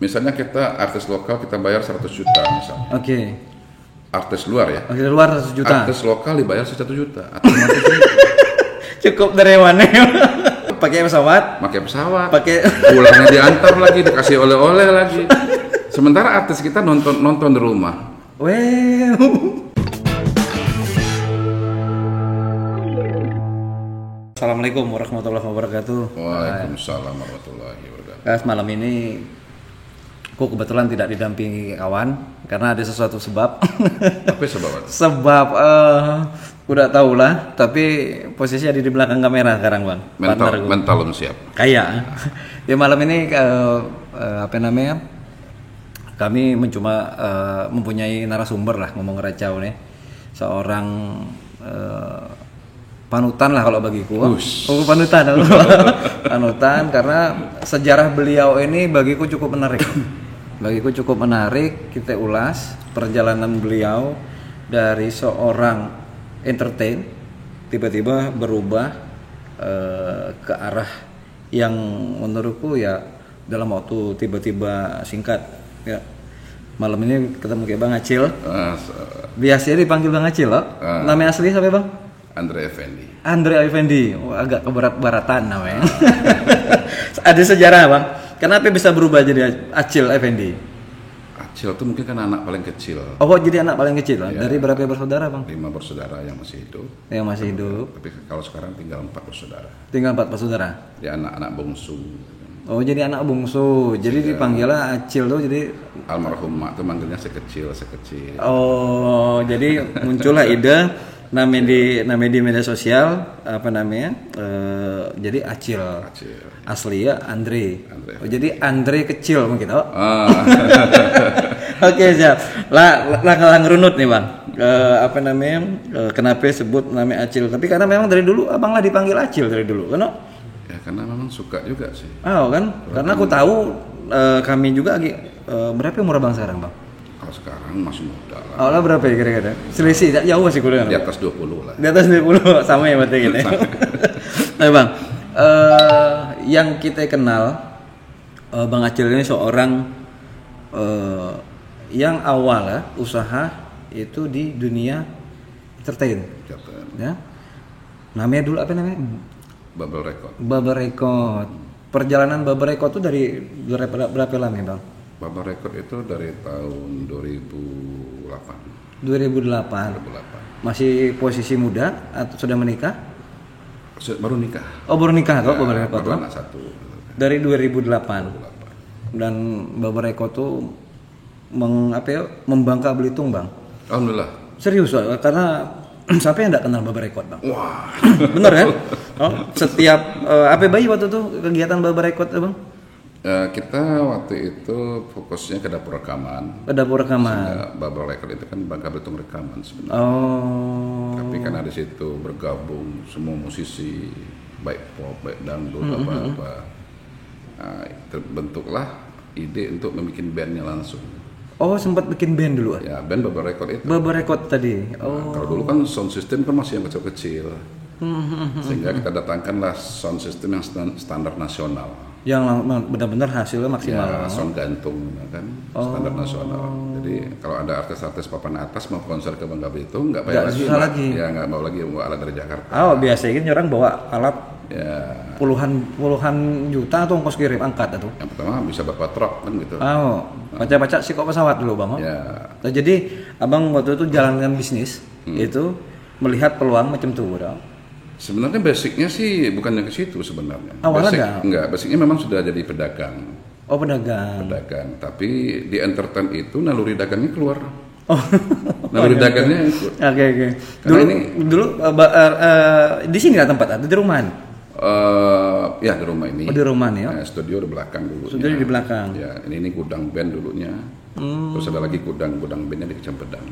Misalnya kita artis lokal kita bayar 100 juta misalnya. Oke. Artis luar ya. Artis luar 100 juta. Artis lokal dibayar 1 juta atau 500 ribu. Cukup dari mana? Pakai pesawat? Pakai pesawat. Pakai Pulangnya diantar lagi, dikasih oleh-oleh lagi. Sementara artis kita nonton di rumah. Wow. Assalamualaikum warahmatullahi wabarakatuh. Waalaikumsalam warahmatullahi wabarakatuh. Guys, malam ini aku kebetulan tidak didampingi kawan karena ada sesuatu sebab. Apa sebab? Sebab udah tau lah, tapi posisinya di belakang kamera sekarang bang. Mental siap. Kayak. Ya malam ini apa namanya? Kami mempunyai narasumber lah ngomong racau nih. Seorang panutan lah kalau bagiku. Oh, panutan. Panutan karena sejarah beliau ini bagiku cukup menarik. Kita ulas perjalanan beliau dari seorang entertain tiba-tiba berubah ke arah yang menurutku ya dalam waktu tiba-tiba singkat ya. Malam ini ketemu kayak Bang Acil. Biasanya dipanggil Bang Acil loh. Namanya asli siapa Bang? Andre Effendi. Agak kebarat-baratan namanya. Ada sejarah Bang. Kenapa bisa berubah jadi Acil Effendi? Acil itu mungkin kan anak paling kecil. Oh, jadi anak paling kecil. Ya. Dari berapa bersaudara Bang? 5 bersaudara yang masih hidup. Tapi kalau sekarang tinggal 4 bersaudara. Tinggal 4 bersaudara. Dia anak bungsu. Oh, jadi anak bungsu. Jadi dipanggilnya Acil tuh jadi almarhum mak tuh manggilnya sekecil. Oh, jadi muncullah ide nama di media sosial apa namanya? Jadi Acil. Asli ya Andre. Oh, jadi Andre kecil mungkin. Oh. Oke, siap. Lah ngerunut nih, Bang. Apa namanya? Kenapa sebut namanya Acil? Tapi karena memang dari dulu Abang lah dipanggil Acil dari dulu, kan? Ya karena memang suka juga sih. Oh, kan? Karena aku tahu kami juga lagi berapa umur Abang sekarang, Bang? Kalau sekarang masih muda lah. Oh, lah berapa ya kira-kira? Selisih jauh sih kurang. Di atas 20 lah. Di atas 20 sama ya berarti gitu. Nah, Bang, yang kita kenal Bang Acil ini seorang yang awal usaha itu di dunia entertain. Ya. Namanya dulu apa namanya? Bubble Record. Perjalanan Bubble Record itu dari berapa lama, Bang? Bubble Record itu dari tahun 2008. Masih posisi muda atau sudah menikah? Baru nikah. Oh, baru nikah kok Bubble Record. Baru anak satu. Dari 2008. Dan Bubble Record tuh membangka Belitung, Bang. Alhamdulillah. Serius, karena siapa yang enggak kenal Bubble Record, Bang? Wah. Bener kan? Oh, setiap apa bayi waktu itu kegiatan Bubble Record, Bang? Kita waktu itu fokusnya ke dapur rekaman. Bubble Record itu kan Bangka Belitung Rekaman sebenarnya. Oh. Tapi karena di situ bergabung semua musisi, baik pop, baik dangdut, apa-apa. Nah, terbentuklah ide untuk membuat bandnya langsung. Oh, sempat bikin band dulu? Ya, band Bubble Record itu. Bubble Record tadi. Oh. Nah, kalau dulu kan sound system kan masih yang kecil-kecil. Sehingga kita datangkanlah sound system yang standar nasional. Yang benar-benar hasilnya maksimal. Ya, sound gantung kan, standar nasional. Jadi kalau ada artis-artis papan atas mau konser ke Bangka Belitung nggak bayar lagi. Ya nggak mau lagi bawa alat dari Jakarta. Oh, biasanya kan orang bawa alat ya puluhan juta atau ongkos kirim angkat atau. Yang pertama bisa bawa truk kan gitu. Oh, baca sih kok pesawat dulu Bang. Ya. Nah, jadi Abang waktu itu jalankan bisnis itu melihat peluang macam itu, bro. Sebenarnya basicnya sih bukannya ke situ sebenarnya. Basicnya memang sudah jadi pedagang. Oh, pedagang. Tapi di entertain itu naluri dagangnya keluar. Oh. Naluri dagangnya ikut. Oke. Dulu di sini lah tempat atau di rumahan? Ya di rumah ini. Oh, di rumah nih ya. Studio di belakang dulu. Studio di belakang. Ya, ini gudang band dulunya. Terus ada lagi gudang bandnya di Kecampedan.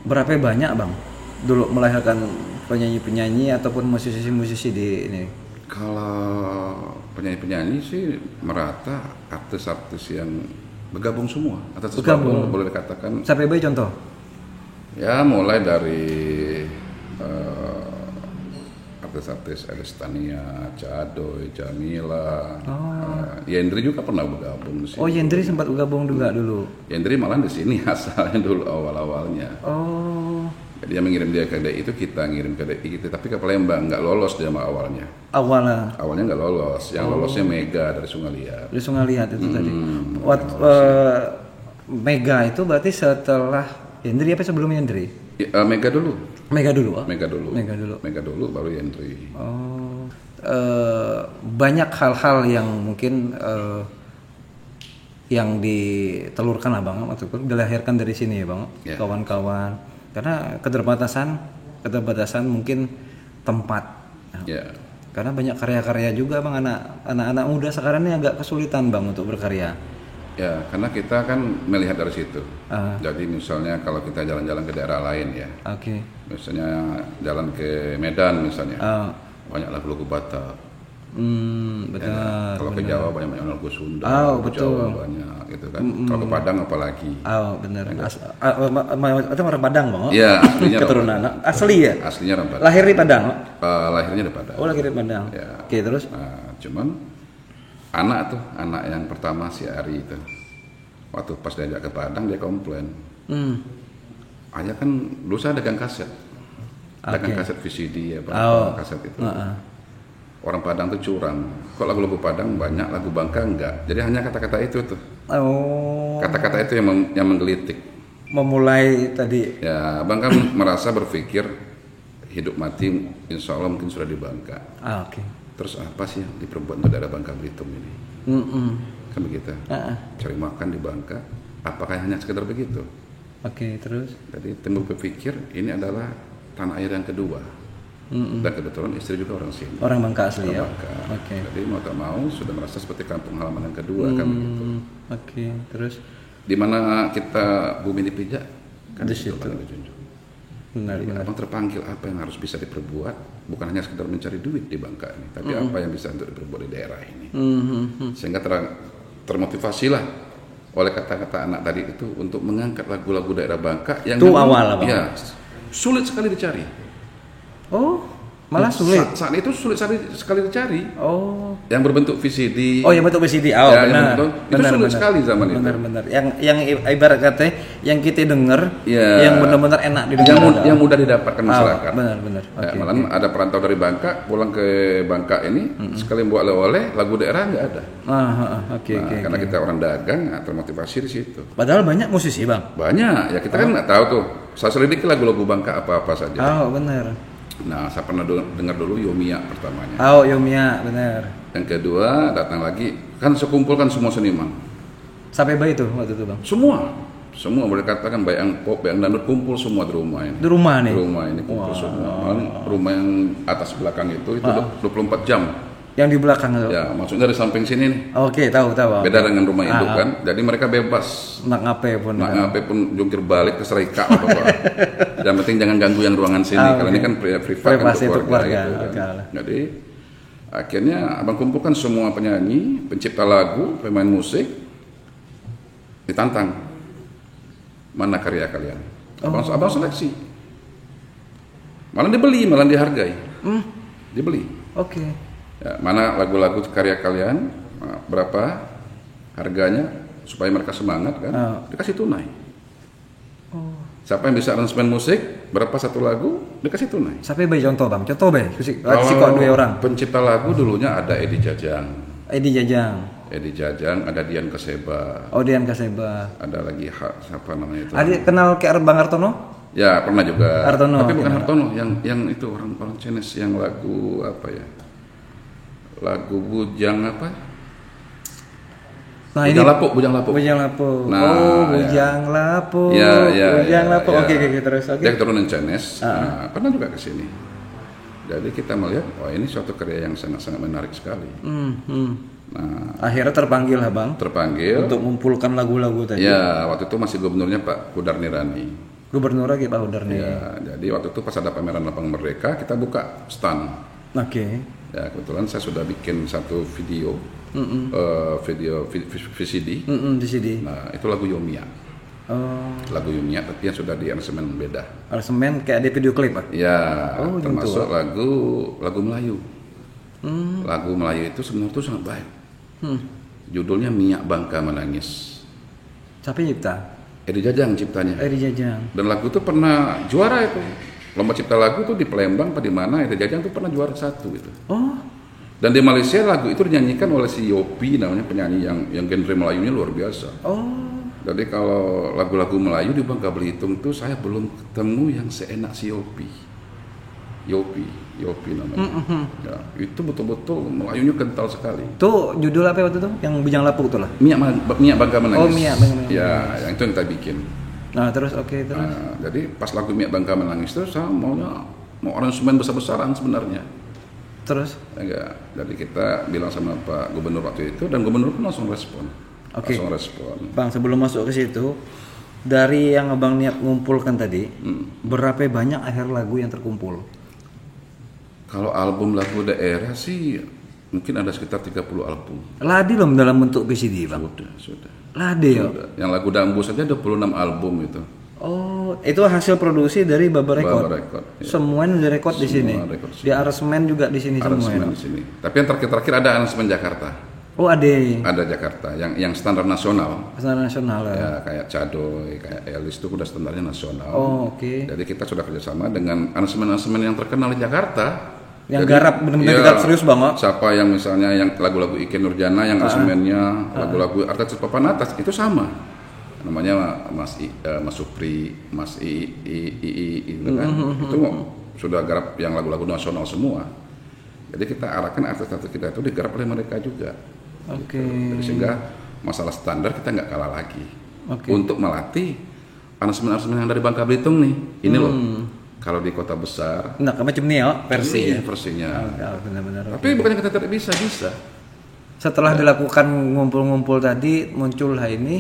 Berapa banyak, Bang? Dulu melahirkan penyanyi-penyanyi ataupun musisi-musisi di ini? Kalau penyanyi-penyanyi sih merata, artis-artis yang bergabung semua. Boleh dikatakan. Sampai bayi contoh? artis-artis ada Stania, Cadoy, Jamila, Yendri juga pernah bergabung di sini. Oh, Yendri sempat bergabung juga dulu. Yendri malah di sini asalnya dulu awal-awalnya. Oh. Jadi dia mengirim dia ke DI itu, kita ngirim ke DI kita, tapi ke Palembang nggak lolos dia sama awalnya. Awalnya Nggak lolos, yang lolosnya Mega dari Sungai Liat. di Sungai Liat itu tadi. Mega itu berarti setelah Yendri apa sebelum Yendri? Mega dulu. Mega dulu. Oh. Mega dulu. Mega dulu. Baru Yendri. Oh. Banyak hal-hal yang mungkin yang ditelurkan lah Bang, ataupun dilahirkan dari sini ya Bang, kawan-kawan. Karena keterbatasan mungkin tempat. Ya. Karena banyak karya-karya juga Bang, anak-anak muda sekarang ini agak kesulitan Bang untuk berkarya. Ya, karena kita kan melihat dari situ. Jadi misalnya kalau kita jalan-jalan ke daerah lain ya. Oke. Misalnya jalan ke Medan misalnya. Banyak lagu-lagu Batak. Betul. Ya, kalau ke Jawa banyak lagu Sunda. Betul. Jawa banyak gitu kan. Kalau ke Padang apalagi. Benar. Itu orang Padang Bang. Iya, aslinya keturunan asli ya? Aslinya orang Padang. Lahir di Padang. Lahirnya di Padang. Oh, lahir di Padang. Ya. Oke, terus? Cuman anak yang pertama si Ari itu, waktu pas diajak ke Padang dia komplain. Ayah kan dulu saya dagang kaset, dagang kaset VCD ya, kaset itu. Orang Padang tuh curang. Kok lagu-lagu Padang banyak, lagu Bangka enggak. Jadi hanya kata-kata itu tuh. Kata-kata itu yang menggelitik. Memulai tadi. Ya, Bangka merasa berpikir hidup mati insya Allah mungkin sudah di Bangka. Oke. Terus apa sih yang diperbuat untuk daerah Bangka Belitung ini? Kan begitu. Cari makan di Bangka, apakah hanya sekedar begitu? Oke, terus? Jadi timbul berpikir ini adalah tanah air yang kedua. Dan kebetulan istri juga orang sini. Orang Bangka asli ya? Oke. Jadi mau tak mau sudah merasa seperti kampung halaman yang kedua kan begitu. Oke, terus? Di mana kita bumi dipijak, kan di situ. Benar. Abang terpanggil apa yang harus bisa diperbuat, bukan hanya sekedar mencari duit di Bangka ini, tapi apa yang bisa untuk diperbuat di daerah ini. Sehingga termotivasilah oleh kata-kata anak tadi itu untuk mengangkat lagu-lagu daerah Bangka yang itu awal Bang. Ya, sulit sekali dicari. Oh, malah sulit. Saat itu sulit sekali dicari. Oh. Yang berbentuk VCD. Oh, yang bentuk VCD. Benar. Itu sulit sekali zaman itu. Benar. Yang ibarat kata yang kita dengar, yang benar-benar enak didengar. Yang mudah didapatkan masyarakat. Benar. Ya, malah ada perantau dari Bangka pulang ke Bangka ini sekali buat oleh-oleh lagu daerah nggak ada. Karena kita orang dagang, termotivasi di situ. Padahal banyak musisi Bang. Banyak. Ya kita kan nggak tahu tuh. Saya selidiki lagu-lagu Bangka apa saja. Benar. Nah, saya pernah dengar dulu Yomia pertamanya. Yomia, benar. Yang kedua datang lagi, kan sekumpulkan semua seniman. Sampai bayi itu waktu itu Bang? Semua boleh katakan baik yang pop, baik yang dangdut kumpul semua di rumah ini. Di rumah nih? Di rumah ini kumpul semua. Rumah yang atas belakang itu 24 jam. Yang di belakang itu? Ya, maksudnya dari samping sini nih. Oke, tahu. Beda dengan rumah induk kan. Jadi mereka bebas. Nak ngapain pun jungkir balik ke serika apa-apa. Yang penting jangan ganggu yang ruangan sini. Kalau ini kan privat kan untuk keluarga gitu, kan. Jadi akhirnya abang kumpulkan semua penyanyi, pencipta lagu, pemain musik, ditantang. Mana karya kalian? Abang seleksi. Malah dibeli, malah dihargai. Dibeli. Oke. Ya, mana lagu-lagu karya kalian, berapa harganya supaya mereka semangat kan? Dikasih tunai. Siapa yang bisa aransemen musik, berapa satu lagu, dikasih tunai. Sampai bayi contoh Bang, kok dua orang. Pencipta lagu dulunya ada Edi Jajang, ada Dian Kaseba. Dian Kaseba. Ada lagi siapa namanya itu? Kenal kayak Bang Hartono? Ya pernah juga. Tapi bukan Hartono, yang itu orang Chinese yang lagu apa ya? Lagu Bujang apa? Bujang Lapuk. Bujang Lapuk. Oke, terus. Dia keturunan Chinese. Pernah juga ke sini. Jadi kita melihat, ini suatu karya yang sangat-sangat menarik sekali. Nah, akhirnya terpanggil Bang. Untuk mengumpulkan lagu-lagu tadi. Ya, waktu itu masih gubernurnya Pak Hudar Nirani. Gubernur lagi Pak Hudar Nirani. Ya, jadi waktu itu pas ada pameran Lapangan Merdeka, kita buka stand. Oke. Ya, kebetulan saya sudah bikin satu video, video VCD. VCD. Nah, itu lagu Yomia. Oh, Lagu Yunia tapi yang sudah di aransemen beda. aransemen kayak ada video klip, Pak? Ya, Oh, gitu. termasuk lagu Melayu. Lagu Melayu itu sebenarnya tuh sangat baik. Judulnya Minyak Bangka Menangis. Siapa yang cipta? Edi Jajang ciptanya. Edi Jajang. Dan lagu itu pernah juara itu. Lomba cipta lagu tuh di Palembang apa di mana, Edi Jajang tuh pernah juara 1 gitu. Oh, Dan di Malaysia lagu itu dinyanyikan oleh si Yopi, namanya penyanyi yang genre Melayunya luar biasa. oh, Jadi kalau lagu-lagu Melayu di Bangka Belitung tuh saya belum ketemu yang seenak si Yopi. Yopi namanya. Ya, itu betul-betul Melayunya kental sekali. itu judul apa waktu itu? Yang Bujang Lapuk tuh lah. Minyak Bangka Menangis. Oh, Minyak Bangka Menangis. Ya, yang itu yang kita bikin. Nah, terus oke, terus. Nah, jadi pas lagu Minyak Bangka Menangis itu saya mau aransemen besar-besaran sebenarnya. Terus. Ya, jadi kita bilang sama Pak Gubernur waktu itu dan Gubernur pun langsung respon. Oke. Langsung respon. Bang, sebelum masuk ke situ, dari yang Abang niat ngumpulkan tadi, berapa banyak akhir lagu yang terkumpul? Kalau album lagu daerah sih mungkin ada sekitar 30 album. Ladi loh dalam bentuk PCD, Bang. Sudah. Ladi ya. Sudah. Yang lagu Dambu saja 26 album itu. Oh, itu hasil produksi dari Baba Record. Baba Record, ya. Semuanya direkod di sini. Semua record Di aransemen juga di sini semua. Aransemen di sini. Tapi yang terakhir ada aransemen Jakarta. Oh, ada. Ada Jakarta yang standar nasional. Standar nasional ya. Ya kayak Cadoy, kayak Elis itu udah standarnya nasional. Oh, oke. Jadi kita sudah kerjasama dengan aransemen-aransemen yang terkenal di Jakarta. Yang Jadi, garap benar-benar garap serius banget. Siapa yang misalnya yang lagu-lagu Ike Nurjana yang aransemennya, lagu-lagu artis papan atas itu sama. Namanya Mas Supri, Mas I itu kan. Itu sudah garap yang lagu-lagu nasional semua. Jadi kita arahkan artis-artis kita itu digarap oleh mereka juga. Oke. Jadi sehingga masalah standar kita nggak kalah lagi. Oke. Untuk melatih aransemen-aransemen yang dari Bangka Belitung nih, ini loh. Kalau di kota besar, Nah, macam nih ya versi ini ya. versinya. Benar-benar. Tapi bukannya kita tidak bisa. Setelah dilakukan ngumpul-ngumpul tadi muncul ini,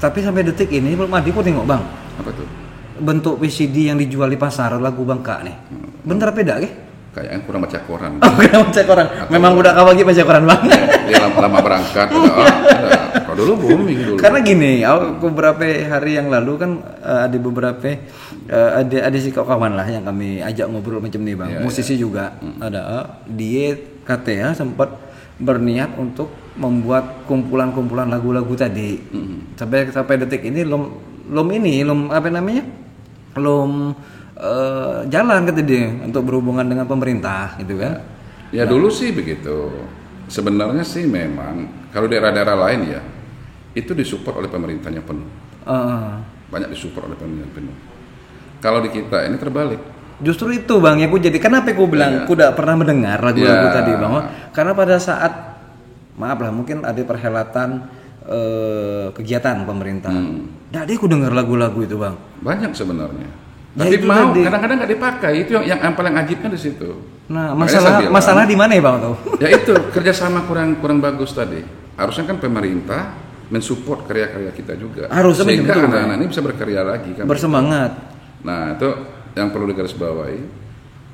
tapi sampai detik ini belum ada. Aku tengok, Bang, Apa tuh? bentuk PCD yang dijual di pasar lagu Bangka nih. Bener apa beda ke? Kayaknya kurang baca koran. Oh, udah baca koran. Memang udah kau bagi baca koran, Bang. Dia lama berangkat. Kalau dulu booming dulu. Karena gini, aku beberapa hari yang lalu kan ada beberapa ada si kawan lah yang kami ajak ngobrol macam nih, Bang. Ya, musisi juga ada. Dia katanya sempat berniat untuk membuat kumpulan-kumpulan lagu-lagu tadi. Sampai detik ini belum apa namanya? Belum jalan kata dia untuk berhubungan dengan pemerintah gitu kan. Ya dulu sih begitu. Sebenarnya sih memang kalau daerah-daerah lain ya itu disupport oleh pemerintahnya penuh. Banyak disupport oleh pemerintah penuh. Kalau di kita ini terbalik. Justru itu, Bang, ya aku jadi kenapa aku bilang aku tidak pernah mendengar lagu-lagu tadi, Bang. Karena pada saat maaf lah mungkin ada perhelatan kegiatan pemerintah. Jadi aku dengar lagu-lagu itu, Bang. Banyak sebenarnya. Ya, Tapi itu mau tadi. kadang-kadang nggak dipakai. Itu yang paling ajibnya di situ. Nah, Makanya saya bilang, masalah di mana ya, Bang tuh? Ya itu kerjasama kurang bagus tadi. Harusnya kan pemerintah mensupport karya-karya kita juga. Harusnya sehingga betul, anak-anak ini bisa berkarya lagi kan. Bersemangat. Nah itu yang perlu digarisbawahi.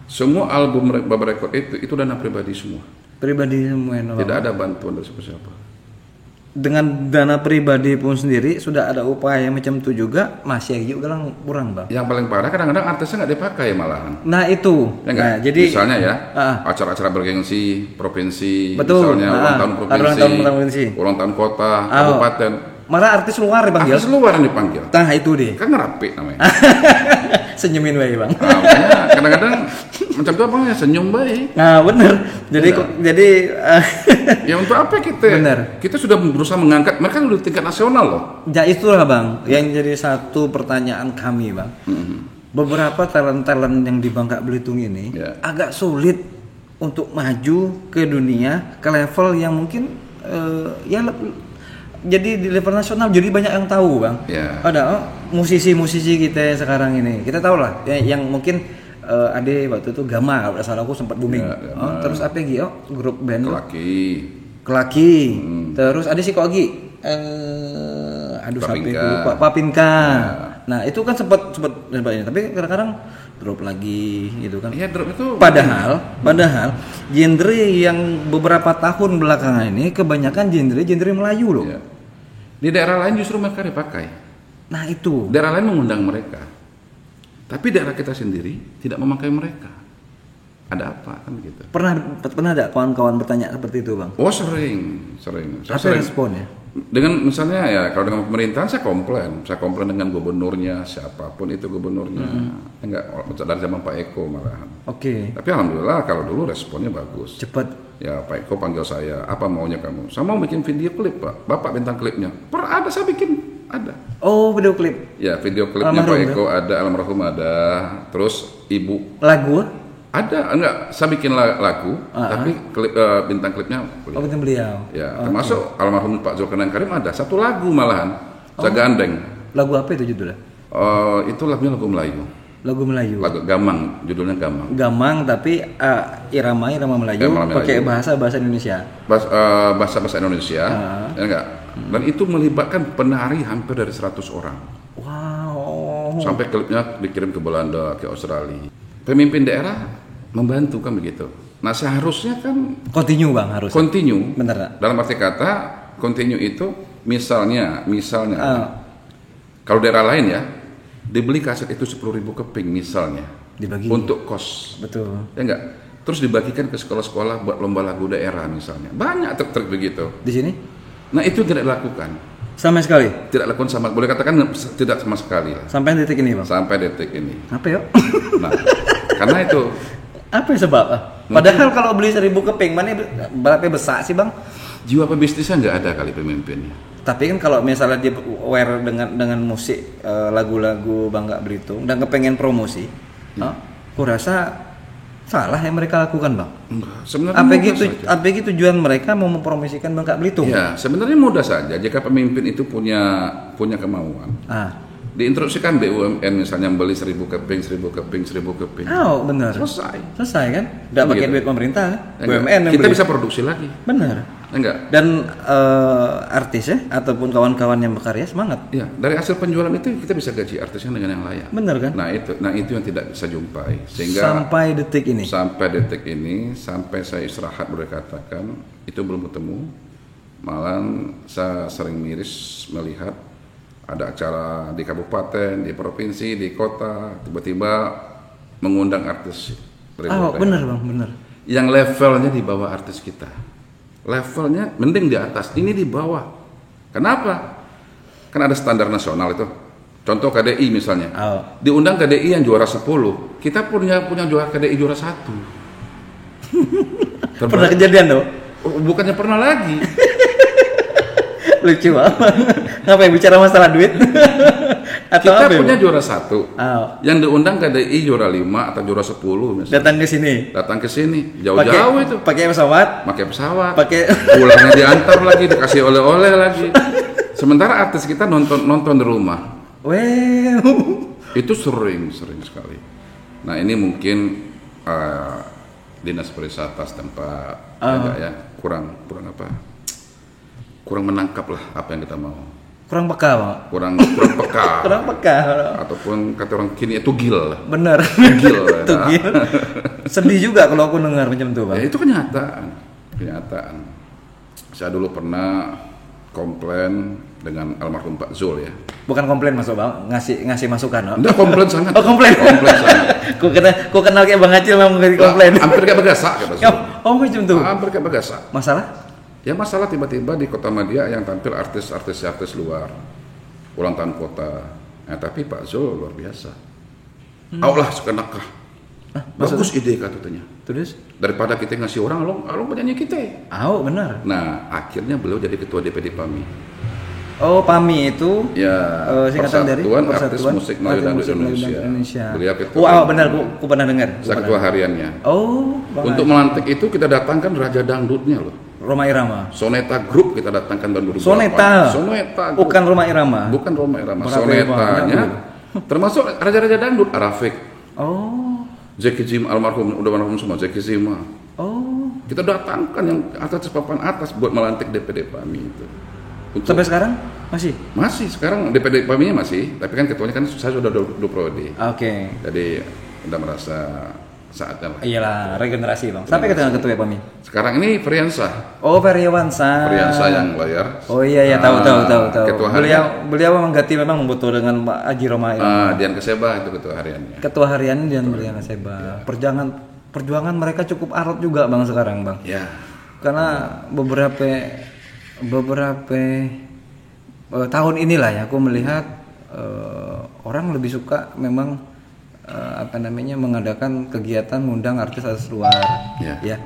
Semua album Baba Record itu dana pribadi semua. Pribadi semua, Bang. Tidak ada bantuan dari siapa-siapa. Dengan dana pribadi pun sendiri sudah ada upaya macam itu juga masih juga kurang, Bang. Yang paling parah kadang-kadang artisnya nggak dipakai malahan. Nah itu, Ya nggak? nah, jadi Misalnya ya Ah. acara-acara bergengsi provinsi, Betul. misalnya ulang tahun provinsi, ulang tahun provinsi. ulang tahun kota, Ah. kabupaten, malah artis luar dipanggil. artis luar yang dipanggil. Nah itu deh, Kan ngerapi namanya. senyumin bayi, Bang. Nah, makanya kadang-kadang macam itu apa ya senyum baik. Nah bener, jadi Ya untuk apa kita? Benar. Kita sudah berusaha mengangkat mereka udah tingkat nasional loh. ya itulah, Bang, yang jadi satu pertanyaan kami, Bang. Beberapa talent-talent yang di Bangka Belitung ini Ya. agak sulit untuk maju ke dunia ke level yang mungkin jadi di level nasional jadi banyak yang tahu, Bang. Ya. Ada musisi-musisi kita sekarang ini kita tahu lah yang mungkin ada waktu itu Gama kalau nggak salah aku sempat booming. Ya, Gama. Terus apa lagi grup band Kelaki. Terus ada si kok lagi aduh sampai Papinka. lupa Papinka. Nah itu kan sempat ini tapi kadang-kadang drop lagi gitu kan. Iya drop itu. Padahal genre yang beberapa tahun belakangan ini kebanyakan genre Melayu loh. Ya. Di daerah lain justru mereka dipakai. Nah itu. Daerah lain mengundang mereka, tapi daerah kita sendiri tidak memakai mereka. Ada apa kan gitu? Pernah ada kawan-kawan bertanya seperti itu, Bang? Oh sering. Saya Apa sering. responnya? Dengan misalnya ya kalau dengan pemerintahan saya komplain dengan gubernurnya, siapapun itu gubernurnya. Enggak dari zaman Pak Eko malahan. Oke. Tapi alhamdulillah kalau dulu responnya bagus. Cepat. Ya Pak Eko panggil saya, apa maunya kamu? Saya mau bikin video klip Pak, Bapak bintang klipnya. Ada saya bikin, ada. Oh, video klip. Ya video klipnya Pak Eko ada, almarhum ada, terus Ibu. Lagu? Ada, enggak, saya bikin lagu, tapi bintang klipnya beliau. Oh, bintang beliau. Ya, termasuk almarhum Pak Zulkarnain Karim ada satu lagu malahan, saya gandeng. Lagu apa itu judulnya? Itu lagunya lagu Melayu. Lagu Melayu. Lagu Gamang, judulnya Gamang. Gamang tapi irama Melayu, pakai bahasa Indonesia. Bahasa Indonesia, ya enggak. Dan itu melibatkan penari hampir dari 100 orang. Wow. Sampai klipnya dikirim ke Belanda, ke Australia. Pemimpin daerah membantu kan begitu. Nah seharusnya kan continue Bang, harus. Continue. Bener. Dalam arti kata continue itu misalnya kalau daerah lain ya dibeli kaset itu 10.000 keping misalnya. Dibagi. Untuk kos. Betul. Ya enggak. Terus dibagikan ke sekolah-sekolah buat lomba lagu daerah misalnya. Banyak trik-trik begitu. Di sini? Nah itu tidak dilakukan. Sama sekali? Tidak lakukan sama, boleh katakan tidak sama sekali. Sampai detik ini Bang? Sampai detik ini. Apa yuk? Nah karena itu. Apa yang sebab? Padahal kalau beli 1.000 keping, mana berapa besar sih Bang? Jiwa pebisnisnya nggak ada kali pemimpinnya. Tapi kan kalau misalnya dia aware dengan musik lagu-lagu Bangka Belitung dan kepengen promosi, aku rasa salah yang mereka lakukan Bang. Sebenarnya apa gitu tujuan mereka mau mempromosikan Bangka Belitung? Ya sebenarnya mudah saja jika pemimpin itu punya kemauan. Diinstruksikan BUMN misalnya beli 1.000 keping. Oh benar. Selesai kan? Tidak pakai duit pemerintah kan? BUMN kita bisa produksi lagi. Benar. Enggak. Dan artis ya ataupun kawan-kawan yang berkarya semangat. Ya dari hasil penjualan itu kita bisa gaji artisnya dengan yang layak. Benar kan? Nah itu yang tidak bisa jumpai sehingga sampai detik ini sampai saya istirahat boleh katakan itu belum ketemu. Malah saya sering miris melihat ada acara di kabupaten, di provinsi, di kota, tiba-tiba mengundang artis dari luar. Benar Bang, benar. Yang levelnya di bawah artis kita. Levelnya mending di atas, ini di bawah. Kenapa? Kan ada standar nasional itu. Contoh KDI misalnya. Diundang KDI yang juara 10. Kita punya juara KDI juara 1. Pernah kejadian tuh? Bukannya pernah lagi. Lucu banget. Ngapain bicara masalah duit? Atau kita apa punya juara 1. Yang diundang KDI juara 5 atau juara 10 misalnya. Datang ke sini. Jauh-jauh itu. Pakai pesawat. Pulangnya diantar lagi, dikasih oleh-oleh lagi. Sementara artis kita nonton di rumah. Itu sering sekali. Nah, ini mungkin dinas pariwisata setempat kurang menangkap lah apa yang kita mau. Kurang peka Bang. Kurang peka. Ataupun kata orang kini itu gil. Bener. Gil. Sedih juga kalau aku dengar macam itu Bang. Ya, itu kenyataan. Saya dulu pernah komplain dengan almarhum Pak Zul ya. Bukan komplain masuk Bang, ngasih masukan. Enggak, komplain sangat. Komplain sangat. Ku kenal kayak Bang Acil memang ngasih komplain. Hampir kayak Bagasak kata Zul. Macam itu. Hampir kayak Bagasak. Masalah? Ya masalah tiba-tiba di Kota Madia yang tampil artis luar, ulang tahun kota. Tapi Pak Zul luar biasa. Allah sekenakah. Bagus ide katanya. Terus? Daripada kita ngasih orang, along penyanyi kita. Benar. Nah akhirnya beliau jadi ketua DPD PAMI. PAMI itu singkatan dari Persatuan Artis Musik Melayu dan Indonesia. Beliau ketua. Benar, aku pernah dengar. Saya ketua hariannya. Untuk Bang melantik itu kita datangkan raja dangdutnya loh. Roma Irama. Soneta Group kita datangkan tahun 2008. Soneta Group. Bukan Roma Irama. Sonetanya termasuk raja-raja dangdut Arafik. Zeki Zima almarhum semua Zeki Zima. Kita datangkan yang atas papan atas buat melantik DPD PAMI itu. Sampai sekarang masih sekarang DPD PAMI-nya masih, tapi kan ketuanya kan saya sudah 2 periode. Jadi udah merasa saatnya lah. Iyalah, regenerasi bang. Sampai ke dengan ketua Pami. Sekarang ini Friansa. Oh, Feryawansa. Friansa yang layar. Oh iya tahu. Ketua harian. Beliau mengganti memang betul dengan Pak Haji Romail. Dian Keseba itu ketua hariannya. Ketua harian Dian Keseba. Perjuangan mereka cukup alot juga bang sekarang bang. Ya. Karena beberapa tahun inilah ya aku melihat orang lebih suka memang mengadakan kegiatan ngundang artis luar ya.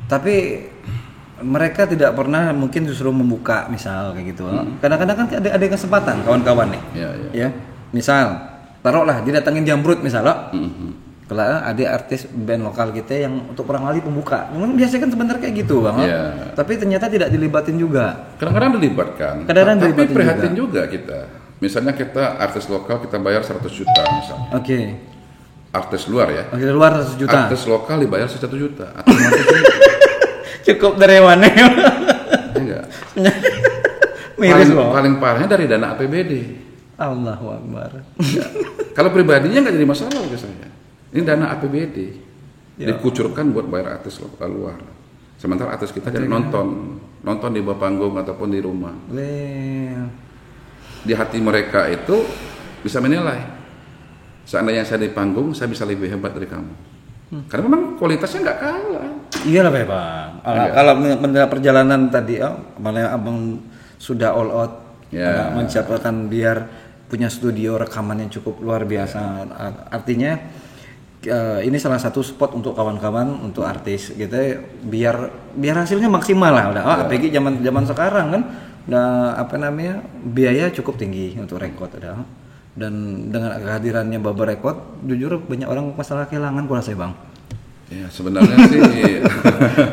Tapi mereka tidak pernah mungkin justru membuka misal kayak gitu. Kadang-kadang kan ada kesempatan kawan-kawan nih. Ya. Misal taruhlah didatangin Jamrut misal kalau ada artis band lokal kita yang untuk perang kali pembuka, memang biasanya kan sebentar kayak gitu bang, tapi ternyata tidak dilibatin juga. Kadang-kadang dilibatkan, tapi prihatin juga kita. Misalnya kita artis lokal kita bayar 100 juta misalnya. Oke. Artis luar ya. Artis luar 100 juta. Artis lokal dibayar 1 juta. Cukup dari mana? Enggak. Miris loh. Paling parahnya dari dana APBD. Allahu Akbar. Kalau pribadinya nggak jadi masalah bagi saya. Ini dana APBD dikucurkan buat bayar artis lokal luar. Sementara artis kita jadi nonton di bawah panggung ataupun di rumah. Di hati mereka itu bisa menilai. Seandainya saya di panggung, saya bisa lebih hebat dari kamu. Karena memang kualitasnya nggak kalah. Iya lah bang. Kalau mengenai perjalanan tadi, malah abang sudah all out, mencapai biar punya studio rekaman yang cukup luar biasa. Artinya ini salah satu spot untuk kawan-kawan, untuk artis gitu, biar hasilnya maksimal lah. Apalagi zaman sekarang kan, biaya cukup tinggi untuk rekod dan dengan kehadirannya Baba Record, jujur banyak orang masalah kehilangan kurasa bang. Ya sebenarnya sih.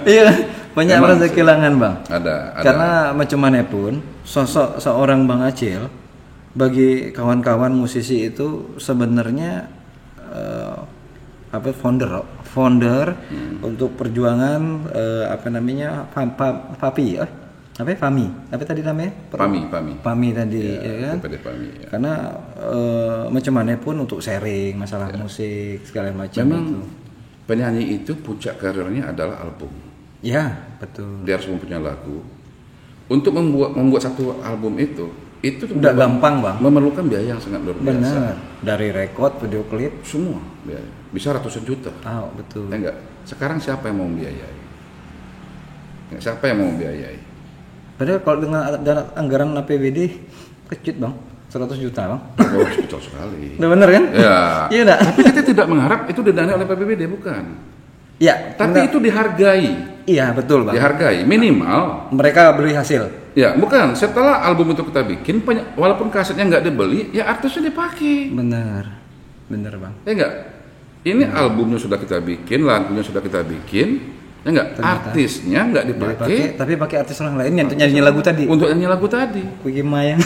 Iya banyak merasa kehilangan bang. Ada. Karena macam mana pun sosok seorang Bang Acil bagi kawan-kawan musisi itu sebenarnya founder untuk perjuangan Pami tadi ya kan. Pami, ya. Karena macam mana pun untuk sharing masalah musik segala macam. Memang itu. Penyanyi itu puncak karirnya adalah album. Ya betul. Dia harus mempunyai lagu. Untuk membuat satu album itu udah gampang bang. Memerlukan biaya yang sangat luar biasa. Benar. Dari rekod, video klip, semua biaya. Bisa ratusan juta. Betul. Ya enggak. Sekarang siapa yang mau membiayai? Siapa yang mau membiayai? Padahal kalau dengan anggaran APBD kecil bang, 100 juta bang. Oh kecil sekali. Udah bener kan? Ya. Iya enggak? Tapi kita tidak mengharap itu didanai oleh APBD, bukan. Ya. Tapi itu dihargai. Iya betul bang. Dihargai minimal. Mereka beli hasil. Ya bukan. Setelah album itu kita bikin, walaupun kasetnya nggak dibeli, ya artisnya dipakai. Bener bang. Ya enggak. Ini albumnya sudah kita bikin, lagunya sudah kita bikin. Ya enggak, artisnya enggak dipakai, tapi pakai artis orang lain yang untuk nyanyi lagu tadi. Untuk nyanyi lagu tadi. Kuimayang.